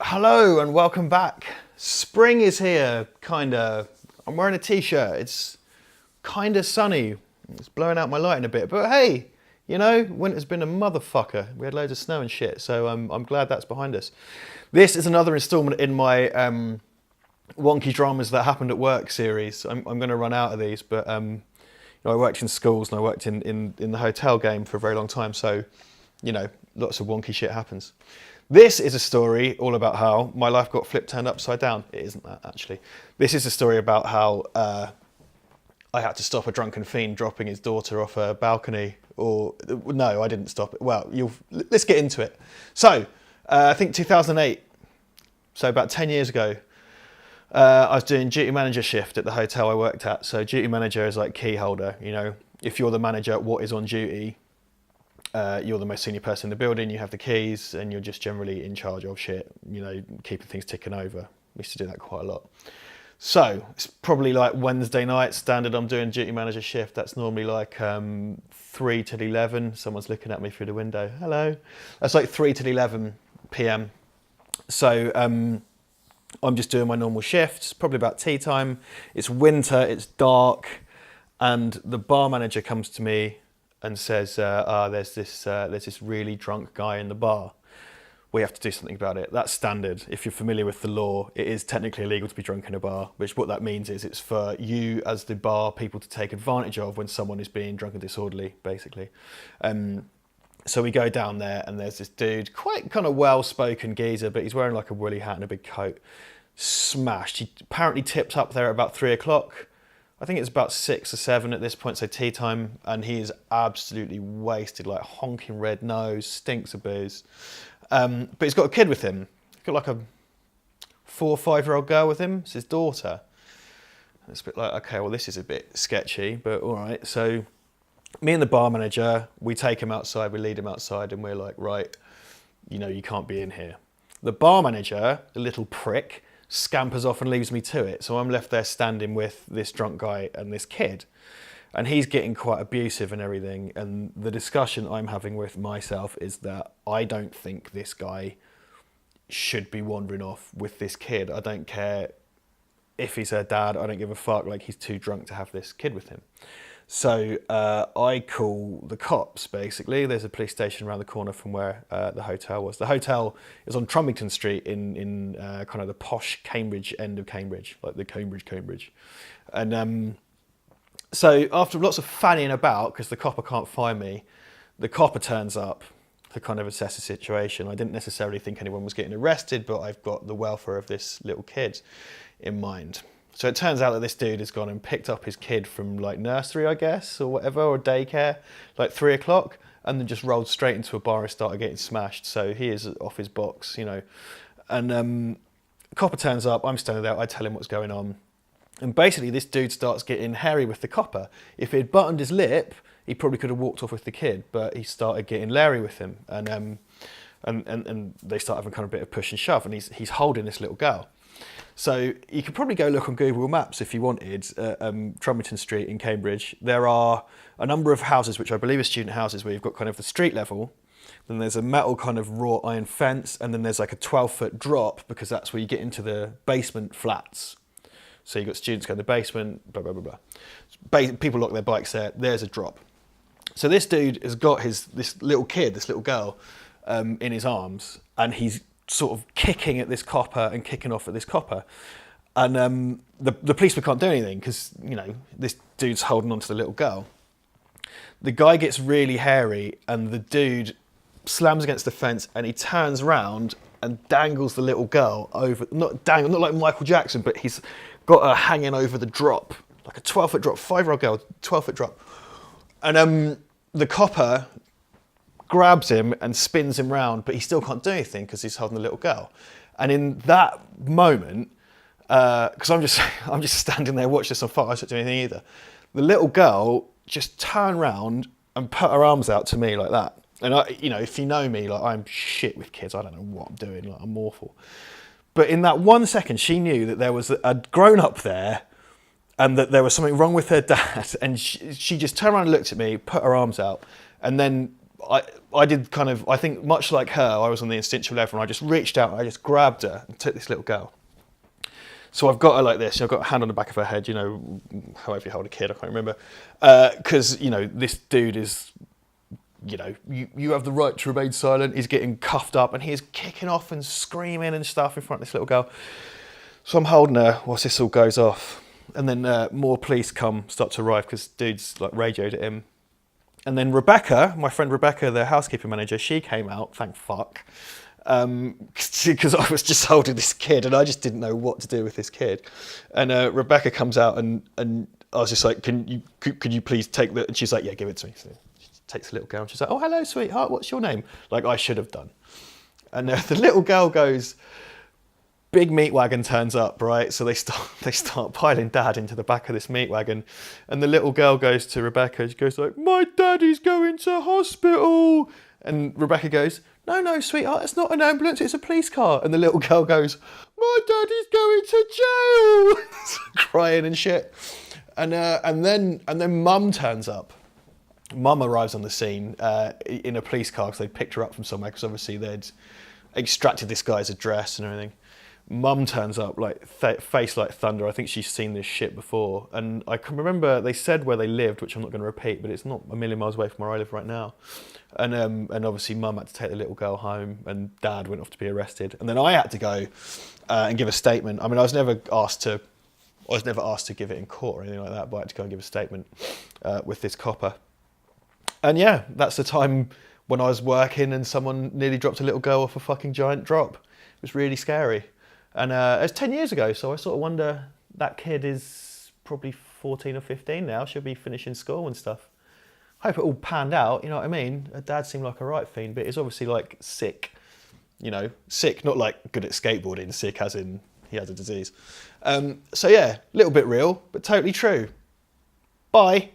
Hello and welcome back. Spring is here, kinda. I'm wearing a t-shirt. It's kinda sunny. It's blowing out my lighting a bit, but hey, you know, winter's been a motherfucker. We had loads of snow and shit, so I'm glad that's behind us. This is another instalment in my wonky dramas that happened at work series. I'm going to run out of these, but you know, I worked in schools and I worked in the hotel game for a very long time, so you know, lots of wonky shit happens. This is a story all about how my life got turned upside down. It isn't that, actually. This is a story about how I had to stop a drunken fiend dropping his daughter off a balcony. Or, no, I didn't stop it. Well, let's get into it. So, I think 2008, so about 10 years ago, I was doing duty manager shift at the hotel I worked at. So duty manager is like key holder. You know, if you're the manager, what is on duty? You're the most senior person in the building, you have the keys, and you're just generally in charge of shit, you know, keeping things ticking over. We used to do that quite a lot. So it's probably like Wednesday night, standard, I'm doing duty manager shift. That's normally like 3 till 11. Someone's looking at me through the window. Hello. That's like 3 till 11 p.m. So I'm just doing my normal shifts, probably about tea time. It's winter, it's dark, and the bar manager comes to me and says, there's this really drunk guy in the bar. We have to do something about it. That's standard. If you're familiar with the law, it is technically illegal to be drunk in a bar, which what that means is it's for you as the bar people to take advantage of when someone is being drunk and disorderly, basically. So we go down there and there's this dude, quite kind of well-spoken geezer, but he's wearing like a woolly hat and a big coat, smashed. He apparently tipped up there at about 3 o'clock. I think it's about 6 or 7 at this point, so tea time, and he is absolutely wasted, like honking red nose, stinks of booze. But he's got a kid with him. He's got like a 4 or 5-year-old girl with him. It's his daughter. It's a bit like, okay, well, this is a bit sketchy, but all right. So me and the bar manager, we take him outside, we lead him outside, and we're like, right, you know, you can't be in here. The bar manager, the little prick, scampers off and leaves me to it. So I'm left there standing with this drunk guy and this kid. And he's getting quite abusive and everything. And the discussion I'm having with myself is that I don't think this guy should be wandering off with this kid. I don't care if he's her dad. I don't give a fuck. Like, he's too drunk to have this kid with him. So I call the cops, basically. There's a police station around the corner from where the hotel was. The hotel is on Trumpington Street in kind of the posh Cambridge end of Cambridge, like the Cambridge. And so after lots of fannying about, because the copper can't find me, the copper turns up to kind of assess the situation. I didn't necessarily think anyone was getting arrested, but I've got the welfare of this little kid in mind. So it turns out that this dude has gone and picked up his kid from like nursery, I guess, or whatever, or daycare, like 3 o'clock, and then just rolled straight into a bar and started getting smashed. So he is off his box, you know. And copper turns up, I'm standing there, I tell him what's going on. And basically this dude starts getting hairy with the copper. If he'd buttoned his lip, he probably could have walked off with the kid, but he started getting leery with him. And they start having kind of a bit of push and shove, and he's holding this little girl. So you could probably go look on Google Maps if you wanted, Trumpington Street in Cambridge. There are a number of houses, which I believe are student houses, where you've got kind of the street level, then there's a metal kind of wrought iron fence, and then there's like a 12-foot drop, because that's where you get into the basement flats. So you've got students go in the basement, blah, blah, blah, blah. People lock their bikes there, there's a drop. So this dude has got this little kid, this little girl, in his arms, and he's sort of kicking at this copper and kicking off at this copper. And the policeman can't do anything because, you know, this dude's holding on to the little girl. The guy gets really hairy and the dude slams against the fence and he turns around and dangles the little girl over, not like Michael Jackson, but he's got her hanging over the drop, like a 12-foot drop, 5-year-old girl, 12-foot drop. And the copper grabs him and spins him round, but he still can't do anything because he's holding the little girl. And in that moment, because I'm just standing there watching this on fire, I don't do anything either. The little girl just turned round and put her arms out to me like that. And I, you know, if you know me, like, I'm shit with kids. I don't know what I'm doing. Like, I'm awful. But in that 1 second, she knew that there was a grown-up there and that there was something wrong with her dad. And she just turned around and looked at me, put her arms out, and then I did kind of, I think much like her, I was on the instinctual level and I just reached out and I just grabbed her and took this little girl. So I've got her like this, I've got a hand on the back of her head, you know, however you hold a kid, I can't remember. Because, you know, this dude is, you know, you have the right to remain silent. He's getting cuffed up and he's kicking off and screaming and stuff in front of this little girl. So I'm holding her whilst this all goes off. And then more police start to arrive because dude's like radioed at him. And then Rebecca, my friend Rebecca, the housekeeping manager, she came out, thank fuck. Because I was just holding this kid and I just didn't know what to do with this kid. And Rebecca comes out and I was just like, could you please take the, and she's like, yeah, give it to me. So she takes the little girl and she's like, oh, hello, sweetheart, what's your name? Like I should have done. And the little girl goes, big meat wagon turns up, right? So they start piling dad into the back of this meat wagon. And the little girl goes to Rebecca, she goes like, my daddy's going to hospital. And Rebecca goes, no, sweetheart, it's not an ambulance, it's a police car. And the little girl goes, my daddy's going to jail. Crying and shit. And then mum turns up. Mum arrives on the scene in a police car because they picked her up from somewhere because obviously they'd extracted this guy's address and everything. Mum turns up like face like thunder. I think she's seen this shit before. And I can remember they said where they lived, which I'm not going to repeat, but it's not a million miles away from where I live right now. And obviously mum had to take the little girl home and dad went off to be arrested. And then I had to go and give a statement. I mean, I was never asked to give it in court or anything like that, but I had to go and give a statement with this copper. And yeah, that's the time when I was working and someone nearly dropped a little girl off a fucking giant drop. It was really scary. And it was 10 years ago, so I sort of wonder, that kid is probably 14 or 15 now, she'll be finishing school and stuff. Hope it all panned out, you know what I mean? Her dad seemed like a right fiend, but he's obviously like sick, you know, sick, not like good at skateboarding, sick as in he has a disease. So yeah, a little bit real, but totally true. Bye.